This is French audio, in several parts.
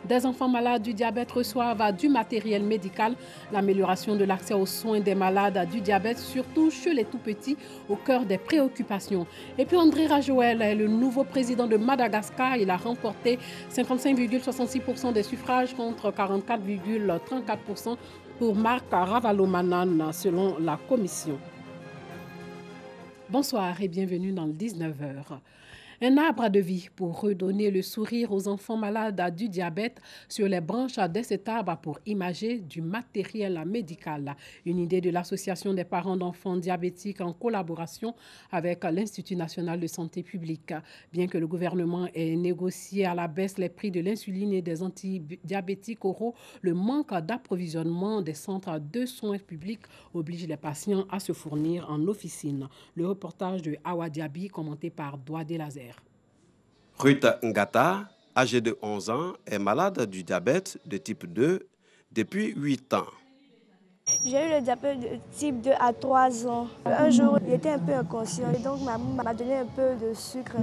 Des enfants malades du diabète reçoivent du matériel médical. L'amélioration de l'accès aux soins des malades du diabète, surtout chez les tout-petits, au cœur des préoccupations. Et puis André Rajoel est le nouveau président de Madagascar. Il a remporté 55,66% des suffrages contre 44,34% pour Marc Ravalomanana, selon la commission. Bonsoir et bienvenue dans le 19h. Un arbre de vie pour redonner le sourire aux enfants malades du diabète. Sur les branches de cet arbre pour imager du matériel médical. Une idée de l'Association des parents d'enfants diabétiques en collaboration avec l'Institut national de santé publique. Bien que le gouvernement ait négocié à la baisse les prix de l'insuline et des antidiabétiques oraux, le manque d'approvisionnement des centres de soins publics oblige les patients à se fournir en officine. Le reportage de Awa Diaby commenté par Douadé Lazer. Ruth Ngata, âgée de 11 ans, est malade du diabète de type 2 depuis 8 ans. J'ai eu le diabète de type 2 à 3 ans. Un jour, j'étais un peu inconscient, et donc maman m'a donné un peu de sucre.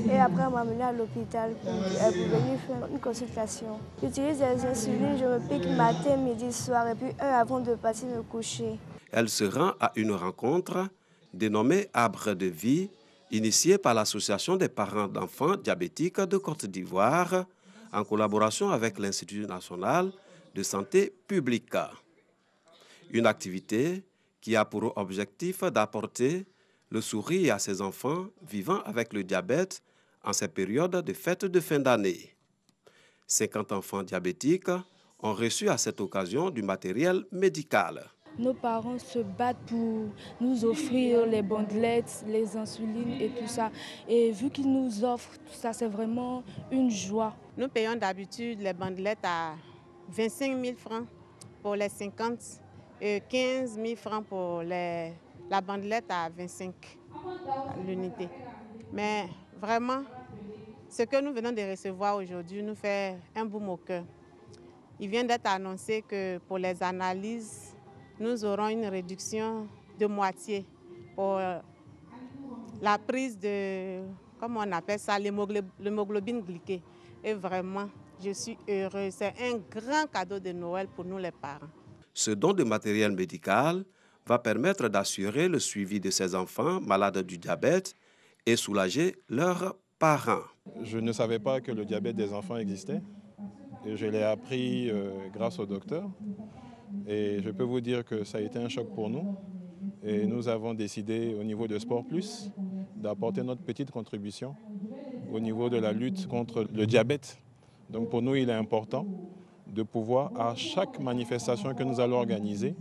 Et après, elle m'a amené à l'hôpital pour venir faire une consultation. J'utilise des insulines, je me pique matin, midi, soir, et puis un avant de partir me coucher. Elle se rend à une rencontre dénommée Arbre de vie, initiée par l'Association des parents d'enfants diabétiques de Côte d'Ivoire, en collaboration avec l'Institut national de santé publique. Une activité qui a pour objectif d'apporter le sourire à ces enfants vivant avec le diabète en ces périodes de fêtes de fin d'année. 50 enfants diabétiques ont reçu à cette occasion du matériel médical. Nos parents se battent pour nous offrir les bandelettes, les insulines et tout ça. Et vu qu'ils nous offrent tout ça, c'est vraiment une joie. Nous payons d'habitude les bandelettes à 25 000 francs pour les 50 et 15 000 francs pour la bandelette à 25 l'unité. Mais vraiment, ce que nous venons de recevoir aujourd'hui nous fait un baume au cœur. Il vient d'être annoncé que pour les analyses, nous aurons une réduction de moitié pour la prise de, comment on appelle ça, l'hémoglobine glyquée. Et vraiment, je suis heureuse. C'est un grand cadeau de Noël pour nous les parents. Ce don de matériel médical va permettre d'assurer le suivi de ces enfants malades du diabète et soulager leurs parents. Je ne savais pas que le diabète des enfants existait. Et je l'ai appris grâce au docteur. Et je peux vous dire que ça a été un choc pour nous. Et nous avons décidé au niveau de Sport Plus d'apporter notre petite contribution au niveau de la lutte contre le diabète. Donc pour nous, il est important de pouvoir, à chaque manifestation que nous allons organiser,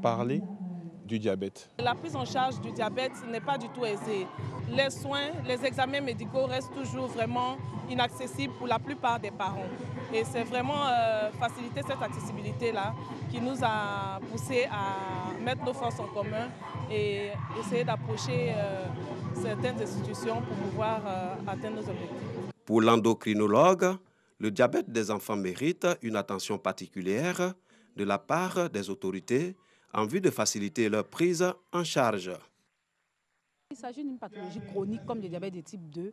parler du diabète. La prise en charge du diabète n'est pas du tout aisée. Les soins, les examens médicaux restent toujours vraiment inaccessibles pour la plupart des parents. Et c'est vraiment faciliter cette accessibilité-là qui nous a poussé à mettre nos forces en commun et essayer d'approcher certaines institutions pour pouvoir atteindre nos objectifs. Pour l'endocrinologue, le diabète des enfants mérite une attention particulière de la part des autorités en vue de faciliter leur prise en charge. Il s'agit d'une pathologie chronique comme le diabète de type 2,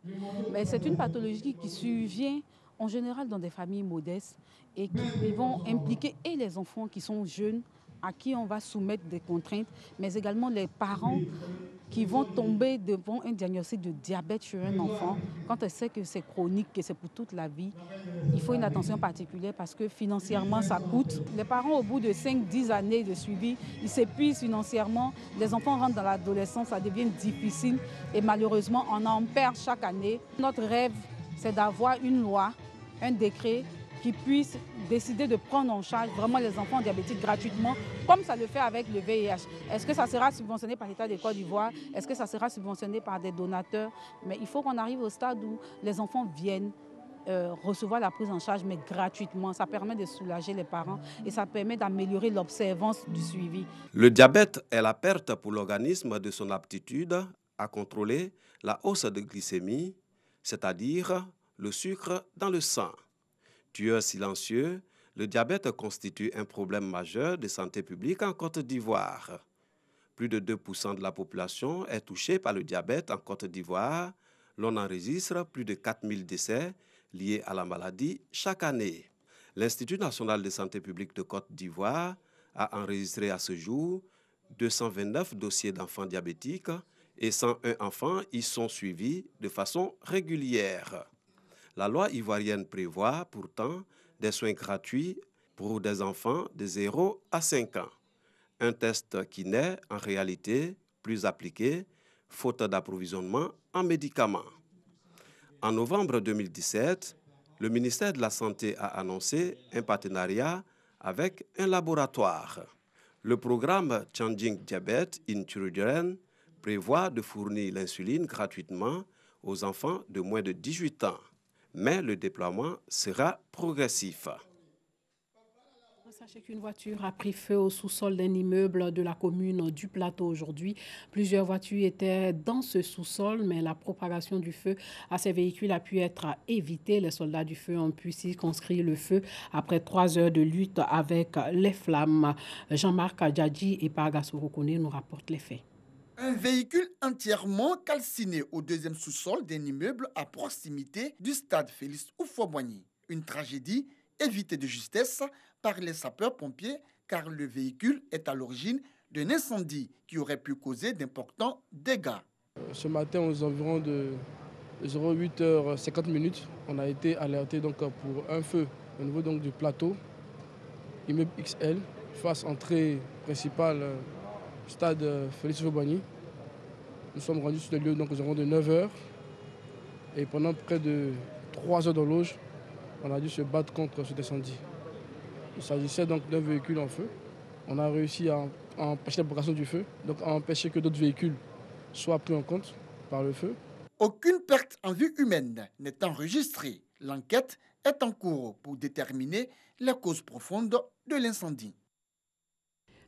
mais c'est une pathologie qui survient en général dans des familles modestes et qui vont impliquer et les enfants qui sont jeunes, à qui on va soumettre des contraintes, mais également les parents qui vont tomber devant un diagnostic de diabète chez un enfant. Quand on sait que c'est chronique, que c'est pour toute la vie, il faut une attention particulière parce que financièrement, ça coûte. Les parents, au bout de 5-10 années de suivi, ils s'épuisent financièrement. Les enfants rentrent dans l'adolescence, ça devient difficile et malheureusement, on en perd chaque année. Notre rêve, c'est d'avoir une loi, un décret qui puisse décider de prendre en charge vraiment les enfants diabétiques gratuitement, comme ça le fait avec le VIH. Est-ce que ça sera subventionné par l'État de Côte d'Ivoire? Est-ce que ça sera subventionné par des donateurs? Mais il faut qu'on arrive au stade où les enfants viennent recevoir la prise en charge, mais gratuitement. Ça permet de soulager les parents et ça permet d'améliorer l'observance du suivi. Le diabète est la perte pour l'organisme de son aptitude à contrôler la hausse de glycémie, c'est-à-dire le sucre dans le sang. Tueur silencieux, le diabète constitue un problème majeur de santé publique en Côte d'Ivoire. Plus de 2% de la population est touchée par le diabète en Côte d'Ivoire. L'on enregistre plus de 4000 décès liés à la maladie chaque année. L'Institut national de santé publique de Côte d'Ivoire a enregistré à ce jour 229 dossiers d'enfants diabétiques et 101 enfants y sont suivis de façon régulière. La loi ivoirienne prévoit pourtant des soins gratuits pour des enfants de 0 à 5 ans. Un test qui n'est en réalité plus appliqué, faute d'approvisionnement en médicaments. En novembre 2017, le ministère de la Santé a annoncé un partenariat avec un laboratoire. Le programme Changing Diabetes in Children prévoit de fournir l'insuline gratuitement aux enfants de moins de 18 ans, mais le déploiement sera progressif. Sachez qu'une voiture a pris feu au sous-sol d'un immeuble de la commune du Plateau aujourd'hui. Plusieurs voitures étaient dans ce sous-sol, mais la propagation du feu à ces véhicules a pu être évitée. Les soldats du feu ont pu circonscrire le feu après 3 heures de lutte avec les flammes. Jean-Marc Adjadji et Parga Sorokone nous rapportent les faits. Un véhicule entièrement calciné au deuxième sous-sol d'un immeuble à proximité du stade Félix Houphouët-Boigny. Une tragédie évitée de justesse par les sapeurs-pompiers car le véhicule est à l'origine d'un incendie qui aurait pu causer d'importants dégâts. Ce matin, aux environs de 08h50, on a été alerté donc pour un feu au niveau donc du plateau, immeuble XL, face entrée principale stade Félix Houphouët-Boigny. Nous sommes rendus sur le lieu donc aux environs de 9h et pendant près de 3 heures d'horloge, on a dû se battre contre cet incendie. Il s'agissait donc d'un véhicule en feu. On a réussi à empêcher la propagation du feu, donc à empêcher que d'autres véhicules soient pris en compte par le feu. Aucune perte en vie humaine n'est enregistrée. L'enquête est en cours pour déterminer les causes profondes de l'incendie.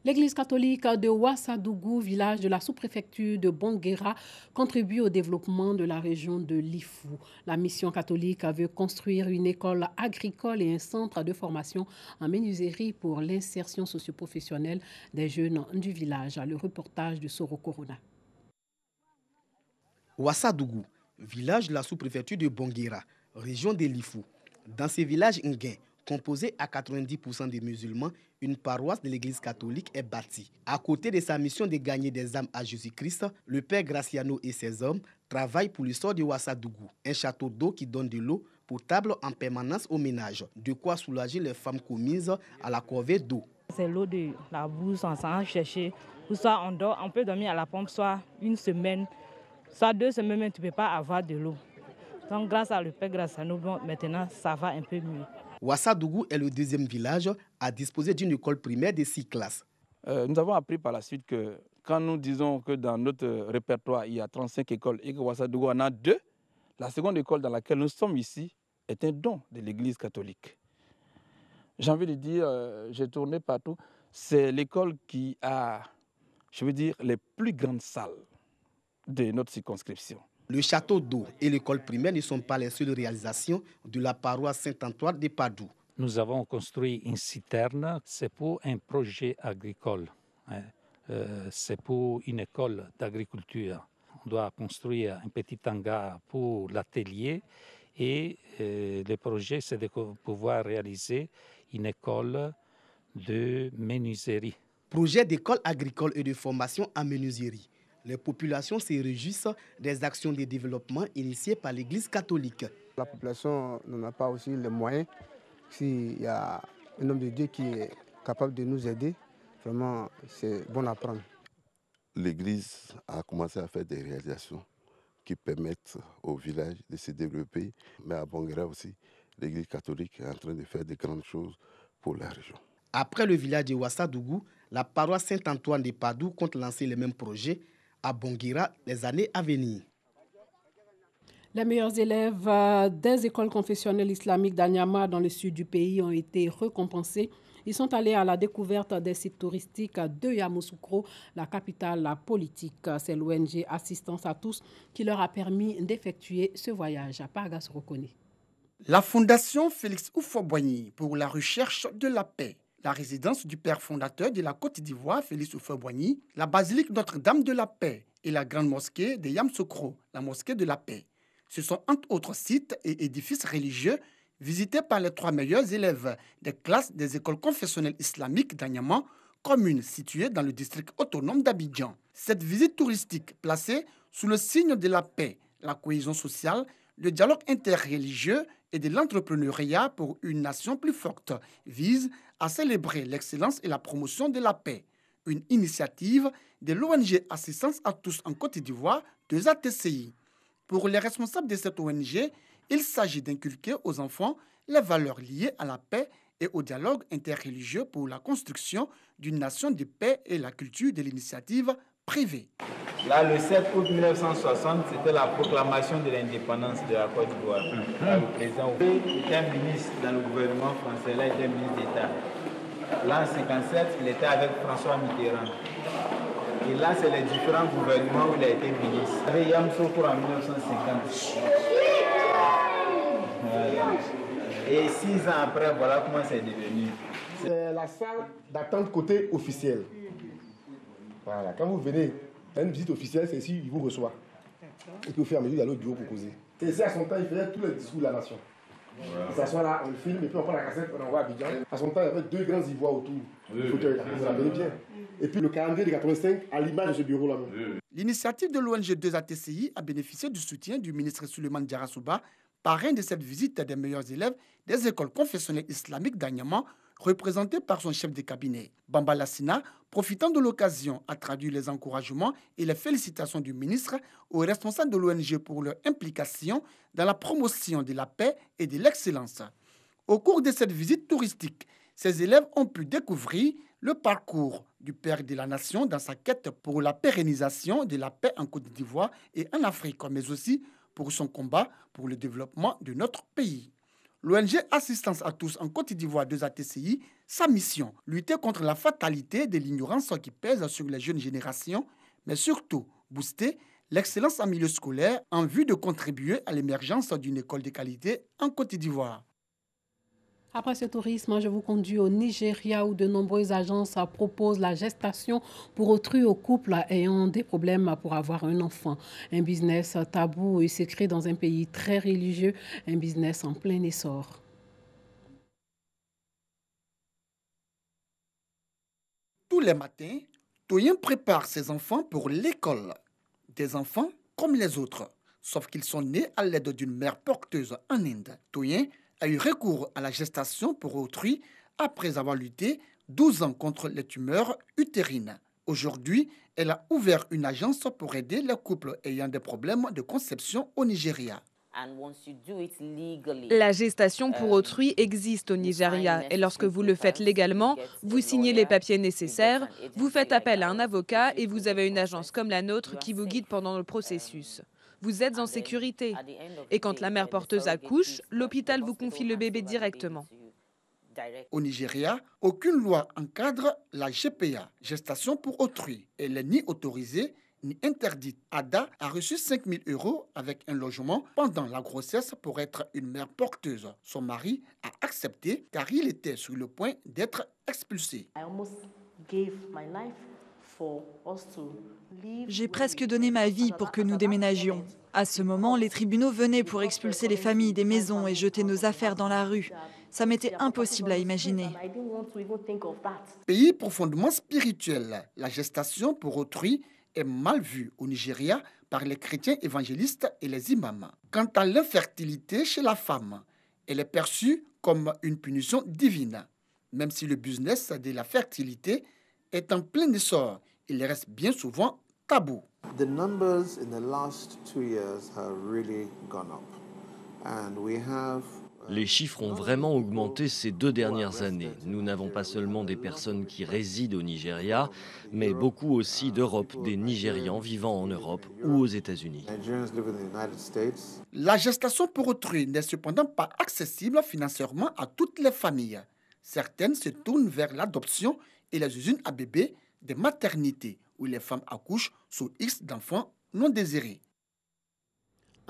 L'église catholique de Ouassadougou, village de la sous-préfecture de Bonguera, contribue au développement de la région de Lifou. La mission catholique veut construire une école agricole et un centre de formation en menuiserie pour l'insertion socio-professionnelle des jeunes du village. Le reportage de Soro Corona. Ouassadougou, village de la sous-préfecture de Bonguera, région de Lifou. Dans ce village nguin, composé à 90% des musulmans, une paroisse de l'église catholique est bâtie. À côté de sa mission de gagner des âmes à Jésus-Christ, le père Graciano et ses hommes travaillent pour le sort de Ouassadougou, un château d'eau qui donne de l'eau potable en permanence aux ménages, de quoi soulager les femmes commises à la corvée d'eau. C'est l'eau de la bourse, on s'en chercher. Ou soit on peut dormir à la pompe, soit une semaine, soit 2 semaines, mais tu ne peux pas avoir de l'eau. Donc grâce à le père Graciano, maintenant ça va un peu mieux. Ouassadougou est le deuxième village à disposer d'une école primaire de 6 classes. Nous avons appris par la suite que quand nous disons que dans notre répertoire, il y a 35 écoles et que Ouassadougou en a 2, la seconde école dans laquelle nous sommes ici est un don de l'Église catholique. J'ai envie de dire, j'ai tourné partout, c'est l'école qui a, je veux dire, les plus grandes salles de notre circonscription. Le château d'eau et l'école primaire ne sont pas les seules réalisations de la paroisse Saint-Antoine de Padoue. Nous avons construit une citerne, c'est pour un projet agricole, c'est pour une école d'agriculture. On doit construire un petit hangar pour l'atelier et le projet c'est de pouvoir réaliser une école de menuiserie. Projet d'école agricole et de formation en menuiserie. Les populations se réjouissent des actions de développement initiées par l'Église catholique. La population n'en a pas aussi les moyens. S'il y a un homme de Dieu qui est capable de nous aider, vraiment c'est bon à prendre. L'Église a commencé à faire des réalisations qui permettent au village de se développer, mais à Bonguera aussi, l'Église catholique est en train de faire de grandes choses pour la région. Après le village de Ouassadougou, la paroisse Saint-Antoine de Padoue compte lancer les mêmes projets à Bonguera les années à venir. Les meilleurs élèves des écoles confessionnelles islamiques d'Anyama dans le sud du pays ont été récompensés. Ils sont allés à la découverte des sites touristiques de Yamoussoukro, la capitale politique. C'est l'ONG Assistance à tous qui leur a permis d'effectuer ce voyage. Parga Sorokone. La Fondation Félix Houphouët-Boigny pour la recherche de la paix, la résidence du père fondateur de la Côte d'Ivoire, Félix Houphouët-Boigny, la basilique Notre-Dame de la Paix et la grande mosquée de Yamoussoukro, la mosquée de la paix. Ce sont entre autres sites et édifices religieux visitée par les 3 meilleurs élèves des classes des écoles confessionnelles islamiques d'Anyama, commune située dans le district autonome d'Abidjan. Cette visite touristique, placée sous le signe de la paix, la cohésion sociale, le dialogue interreligieux et de l'entrepreneuriat pour une nation plus forte, vise à célébrer l'excellence et la promotion de la paix. Une initiative de l'ONG Assistance à tous en Côte d'Ivoire, 2ATCI. Pour les responsables de cette ONG, il s'agit d'inculquer aux enfants les valeurs liées à la paix et au dialogue interreligieux pour la construction d'une nation de paix et la culture de l'initiative privée. Là, le 7 août 1960, c'était la proclamation de l'indépendance de la Côte d'Ivoire. Le président était un ministre dans le gouvernement français, là, il était ministre d'État. Là, en 1957, il était avec François Mitterrand. Et là, c'est les différents gouvernements où il a été ministre. Il y avait Yamoussoukro en 1950. Voilà. Et 6 ans après, voilà comment c'est devenu. C'est la salle d'attente côté officiel. Voilà, quand vous venez à une visite officielle, c'est ici qu'il vous reçoit. Et puis au fur et à mesure, il y a l'autre bureau pour causer. Et ici, à son temps, il faisait tous les discours de la nation. Il s'assoit là, on le filme, et puis on prend la cassette, on envoie à Abidjan. À son temps, il y avait 2 grands ivoires autour du fauteuil là. Vous l'avez bien. Et puis le calendrier de 85 à l'image de ce bureau-là. L'initiative de l'ONG 2ATCI a bénéficié du soutien du ministre Souleymane Diarra-Souba, parrain de cette visite des meilleurs élèves des écoles confessionnelles islamiques d'Anyama, représenté par son chef de cabinet. Bamba Lassina, profitant de l'occasion, a traduit les encouragements et les félicitations du ministre aux responsables de l'ONG pour leur implication dans la promotion de la paix et de l'excellence. Au cours de cette visite touristique, ces élèves ont pu découvrir le parcours du père de la nation dans sa quête pour la pérennisation de la paix en Côte d'Ivoire et en Afrique, mais aussi pour son combat pour le développement de notre pays. L'ONG Assistance à tous en Côte d'Ivoire 2ATCI, sa mission, lutter contre la fatalité de l'ignorance qui pèse sur les jeunes générations, mais surtout booster l'excellence en milieu scolaire en vue de contribuer à l'émergence d'une école de qualité en Côte d'Ivoire. Après ce tourisme, je vous conduis au Nigeria où de nombreuses agences proposent la gestation pour autrui aux couples ayant des problèmes pour avoir un enfant. Un business tabou et secret dans un pays très religieux, un business en plein essor. Tous les matins, Toyin prépare ses enfants pour l'école. Des enfants comme les autres, sauf qu'ils sont nés à l'aide d'une mère porteuse en Inde. Toyin a eu recours à la gestation pour autrui après avoir lutté 12 ans contre les tumeurs utérines. Aujourd'hui, elle a ouvert une agence pour aider les couples ayant des problèmes de conception au Nigeria. La gestation pour autrui existe au Nigeria et lorsque vous le faites légalement, vous signez les papiers nécessaires, vous faites appel à un avocat et vous avez une agence comme la nôtre qui vous guide pendant le processus. Vous êtes en sécurité. Et quand la mère porteuse accouche, l'hôpital vous confie le bébé directement. Au Nigeria, aucune loi encadre la GPA, gestation pour autrui. Elle n'est ni autorisée ni interdite. Ada a reçu 5 000 € avec un logement pendant la grossesse pour être une mère porteuse. Son mari a accepté car il était sur le point d'être expulsé. J'ai presque donné ma vie pour que nous déménagions. À ce moment, les tribunaux venaient pour expulser les familles des maisons et jeter nos affaires dans la rue. Ça m'était impossible à imaginer. Pays profondément spirituel, la gestation pour autrui est mal vue au Nigeria par les chrétiens évangélistes et les imams. Quant à l'infertilité chez la femme, elle est perçue comme une punition divine. Même si le business de la fertilité est en plein essor, il reste bien souvent tabou. The numbers in the last 2 years have really gone up. And we have Les chiffres ont vraiment augmenté ces 2 dernières années. Nous n'avons pas seulement des personnes qui résident au Nigeria, mais beaucoup aussi d'Europe, des Nigérians vivant en Europe ou aux États-Unis. La gestation pour autrui n'est cependant pas accessible financièrement à toutes les familles. Certaines se tournent vers l'adoption et les usines à bébés des maternités où les femmes accouchent sous X d'enfants non désirés.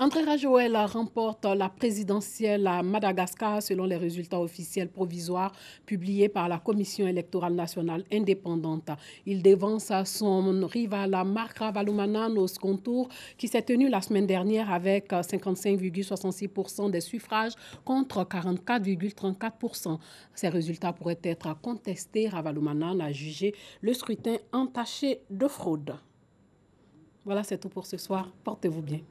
André Rajoel remporte la présidentielle à Madagascar selon les résultats officiels provisoires publiés par la Commission électorale nationale indépendante. Il devance son rival Marc Ravalomanana au second tour qui s'est tenu la semaine dernière avec 55,66% des suffrages contre 44,34%. Ces résultats pourraient être contestés. Ravalomanana a jugé le scrutin entaché de fraude. Voilà, c'est tout pour ce soir. Portez-vous bien.